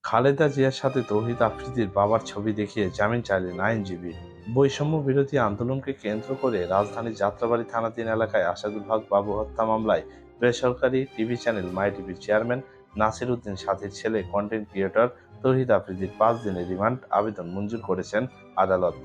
খালেদা জিয়ার সাথে তৌহিদ আফ্রিদির বাবার ছবি দেখিয়ে জামিন চাইলেন আইনজীবী। বৈষম্য বিরোধী আন্দোলনকে কেন্দ্র করে রাজধানীর যাত্রাবাড়ী থানাধীন এলাকায় আসাদুল হক বাবু হত্যা মামলায় বেসরকারি টিভি চ্যানেল মাই টিভির চেয়ারম্যান নাসির উদ্দিন সাথীর ছেলে কন্টেন্ট ক্রিয়েটর তৌহিদ আফ্রিদির 5 দিনের রিমান্ড আবেদন মঞ্জুর করেছেন আদালত।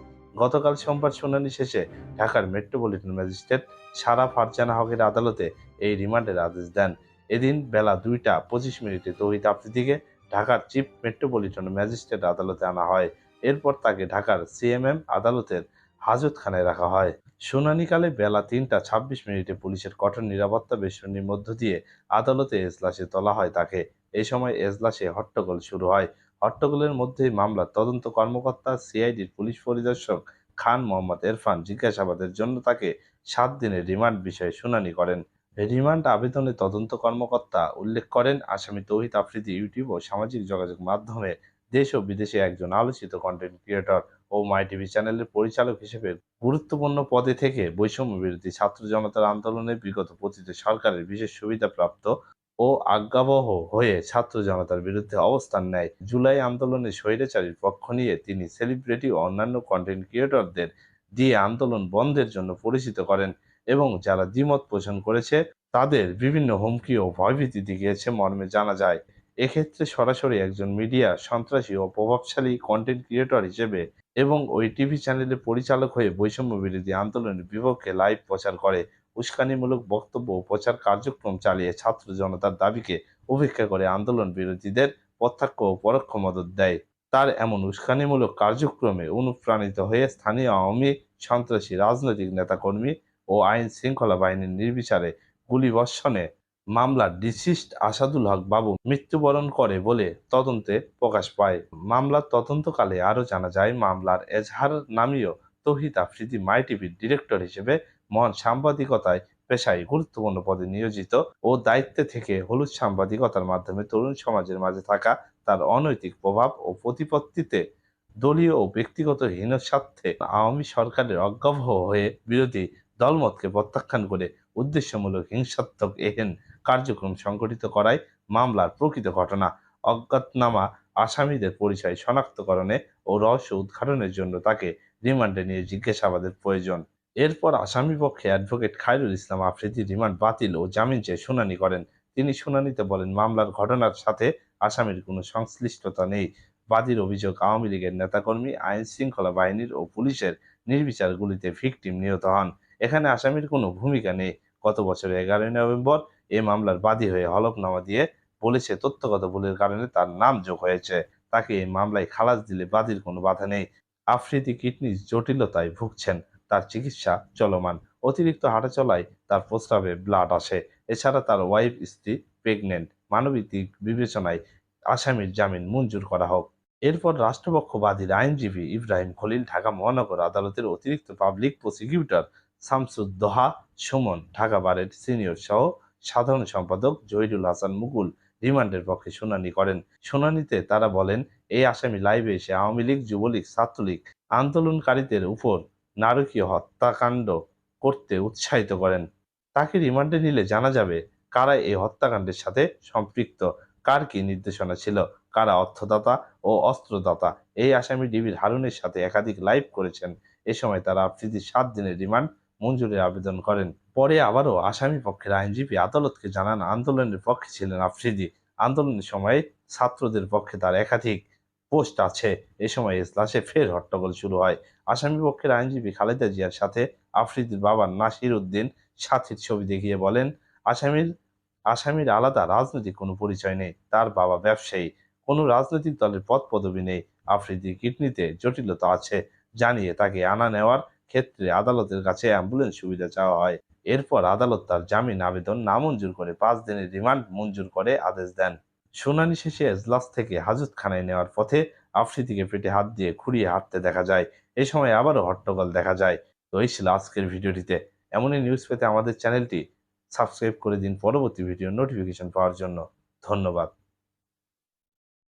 গতকাল সোমবার শুনানি শেষে ঢাকার মেট্রোপলিটন ম্যাজিস্ট্রেট সারা ফারজানা হকের আদালতে এই রিমান্ডের আদেশ দেন। এদিন বেলা 2টা 25 মিনিটে তৌহিদ আফ্রিদিকে ঢাকার চিফ মেট্রোপলিটন ম্যাজিস্ট্রেট আদালতে আনা হয়। এরপর তাকে ঢাকার সিএমএম আদালতের হাজতখানায় রাখা হয়। শুনানিকালে বেলা 3টা 26 মিনিটে পুলিশের কঠোর নিরাপত্তা বেষ্টনীর মধ্য দিয়ে আদালতে এজলাসে তোলা হয় তাকে। এই সময় এজলাসে হট্টগোল শুরু হয়। হট্টগোলের মধ্যেই মামলার তদন্ত কর্মকর্তা সিআইডির পুলিশ পরিদর্শক খান মোহাম্মদ এরফান জিজ্ঞাসাবাদের জন্য তাকে 7 দিনের রিমান্ড বিষয়ে শুনানি করেন। রিমান্ড আবেদনে তদন্ত কর্মকর্তা উল্লেখ করেন, আসামি তৌহিদ আফ্রিদি ইউটিউব ও সামাজিক যোগাযোগ মাধ্যমে দেশ ও বিদেশে একজন আলোচিত কন্টেন্ট ক্রিয়েটর ও মাই টিভি চ্যানেলের পরিচালক হিসেবে গুরুত্বপূর্ণ পদে থেকে বৈষম্য বিরোধী ছাত্র জনতার আন্দোলনে বিগত পতিত সরকারের বিশেষ সুবিধাপ্রাপ্ত ও আজ্ঞাবহ হয়ে ছাত্র জনতার বিরুদ্ধে অবস্থান নেয়। জুলাই আন্দোলনে স্বৈরাচারীর পক্ষ নিয়ে তিনি সেলিব্রিটি ও অন্যান্য কন্টেন্ট ক্রিয়েটরদের দিয়ে আন্দোলন বন্ধের জন্য পরিচিত করেন এবং যারা দ্বিমত পোষণ করেছে তাদের বিভিন্ন হুমকি ও ভয়ভীতি দেখিয়েছে মর্মে জানা যায়। এক্ষেত্রে সরাসরি একজন মিডিয়া সন্ত্রাসী ও প্রভাবশালী কন্টেন্ট ক্রিয়েটর হিসেবে এবং ওই টিভি চ্যানেলের পরিচালক হয়ে বৈষম্য বিরোধী আন্দোলনের বিপক্ষে লাইভ প্রচার করে, উস্কানিমূলক বক্তব্য ও প্রচার কার্যক্রম চালিয়ে ছাত্র জনতার দাবিকে উপেক্ষা করে আন্দোলন বিরোধীদের প্রত্যক্ষ ও পরোক্ষ মদদ দেয়। তার এমন উস্কানিমূলক কার্যক্রমে অনুপ্রাণিত হয়ে স্থানীয় আওয়ামী সন্ত্রাসী রাজনৈতিক নেতাকর্মী ও আইন শৃঙ্খলা বাহিনীর নির্বিচারে গুলিবর্ষণে মামলার ডিসিস্ট আসাদুল হক বাবু মৃত্যুবরণ করে বলে তদন্তে প্রকাশ পায়। মামলার তদন্তকালে আরও জানা যায়, মামলার এজাহার নামীয় তৌহিদ আফ্রিদি মাই টিভির ডিরেক্টর হিসেবে মহান সাংবাদিকতায় পেশায় গুরুত্বপূর্ণ পদে নিয়োজিত ও দায়িত্বে থেকে হলুদ সাংবাদিকতার মাধ্যমে তরুণ সমাজের মাঝে থাকা তার অনৈতিক প্রভাব ও প্রতিপত্তিতে দলীয় ও ব্যক্তিগত হীনস্বার্থে আওয়ামী সরকারের অজ্ঞাবহ হয়ে বিরোধী দলমতকে প্রত্যাখ্যান করে উদ্দেশ্যমূলক হিংসাত্মক এহেন কার্যক্রম সংঘটিত করায় মামলার প্রকৃত ঘটনা। অজ্ঞাতনামা আসামিদের পরিচয় শনাক্তকরণে ও রহস্য উদ্ঘাটনের জন্য তাকে রিমান্ডে নিয়ে জিজ্ঞাসাবাদের প্রয়োজন। এরপর আসামিপক্ষে অ্যাডভোকেট খায়রুল ইসলাম আফ্রিদি রিমান্ড বাতিল ও জামিন চেয়ে শুনানি করেন। তিনি শুনানিতে বলেন, মামলার ঘটনার সাথে আসামির কোনো সংশ্লিষ্টতা নেই। বাদীর অভিযোগ, আওয়ামী লীগের নেতাকর্মী, আইন শৃঙ্খলা বাহিনীর ও পুলিশের নির্বিচার গুলিতে ভিকটিম নিহত হন। এখানে আসামির কোনো ভূমিকা নেই। গত বছরের 11ই নভেম্বর এ মামলার বাদী হয়ে হলফনামা দিয়ে বলেছে তথ্যগত ভুলের কারণে তার নাম যোগ হয়েছে। তাকে এই মামলায় খালাস দিলে বাদীর কোনো বাধা নেই। আফ্রিদি কিডনির জটিলতায় ভুগছেন, তার চিকিৎসা চলমান। অতিরিক্ত হাঁটাচলায় তার প্রস্রাবে ব্লাড আসে। এছাড়া তার ওয়াইফ স্ত্রী প্রেগনেন্ট। মানবিক বিবেচনায় আসামির জামিন মঞ্জুর করা হোক। এরপর রাষ্ট্রপক্ষ বাদীর আইনজীবী ইব্রাহিম খলিল ঢাকা মহানগর আদালতের অতিরিক্ত পাবলিক প্রসিকিউটর শামসুদ্দোহা সুমন, ঢাকা বারের সিনিয়র সহ সাধারণ সম্পাদক জহিরুল হাসান মুকুল রিমান্ডের পক্ষে শুনানি করেন। শুনানিতে তারা বলেন, এই আসামি লাইভে এসে আওয়ামী লীগ, যুবলীগ, ছাত্রলীগ আন্দোলনকারীদের উপর নারকীয় হত্যাকাণ্ড করতে উৎসাহিত করেন। তাকে রিমান্ডে নিলে জানা যাবে কারা এই হত্যাকাণ্ডের সাথে সম্পৃক্ত, কার কি নির্দেশনা ছিল, কারা অর্থদাতা ও অস্ত্রদাতা। এই আসামি ডিবির হারুনের সাথে একাধিক লাইভ করেছেন। এ সময় তারা আফ্রিদির 7 দিনের রিমান্ড মঞ্জুরের আবেদন করেন। পরে আবারও আসামি পক্ষের আইনজীবী আদালতকে জানান, আন্দোলনের পক্ষে ছিলেন আফ্রিদি। আন্দোলনের সময় ছাত্রদের পক্ষে তার একাধিক পোস্ট আছে। এ সময় এজলাসে ফের হট্টগোল শুরু হয়। আসামি পক্ষের আইনজীবী খালেদা জিয়ার সাথে আফ্রিদির বাবা নাসির উদ্দিন সাথীর ছবি দেখিয়ে বলেন, আসামির আসামির আলাদা রাজনৈতিক কোনো পরিচয় নেই। তার বাবা ব্যবসায়ী, কোনো রাজনৈতিক দলের পদপদবি নেই। আফ্রিদির কিডনিতে জটিলতা আছে জানিয়ে তাকে আনা নেওয়ার ক্ষেত্রে আদালতের কাছে অ্যাম্বুলেন্স সুবিধা চাওয়া হয়। এরপর আদালত তার জামিন আবেদন নামঞ্জুর করে 5 দিনের রিমান্ড মঞ্জুর করে আদেশ দেন। শুনানি শেষে এজলাস থেকে হাজতখানায় নেওয়ার পথে আফ্রিদিকে পেটে হাত দিয়ে খুঁড়িয়ে হাঁটতে দেখা যায়। এ সময় আবারও হট্টগোল দেখা যায়। তো এই ছিল আজকের ভিডিওটিতে। এমনই নিউজ পেতে আমাদের চ্যানেলটি সাবস্ক্রাইব করে দিন পরবর্তী ভিডিওর নোটিফিকেশন পাওয়ার জন্য। ধন্যবাদ।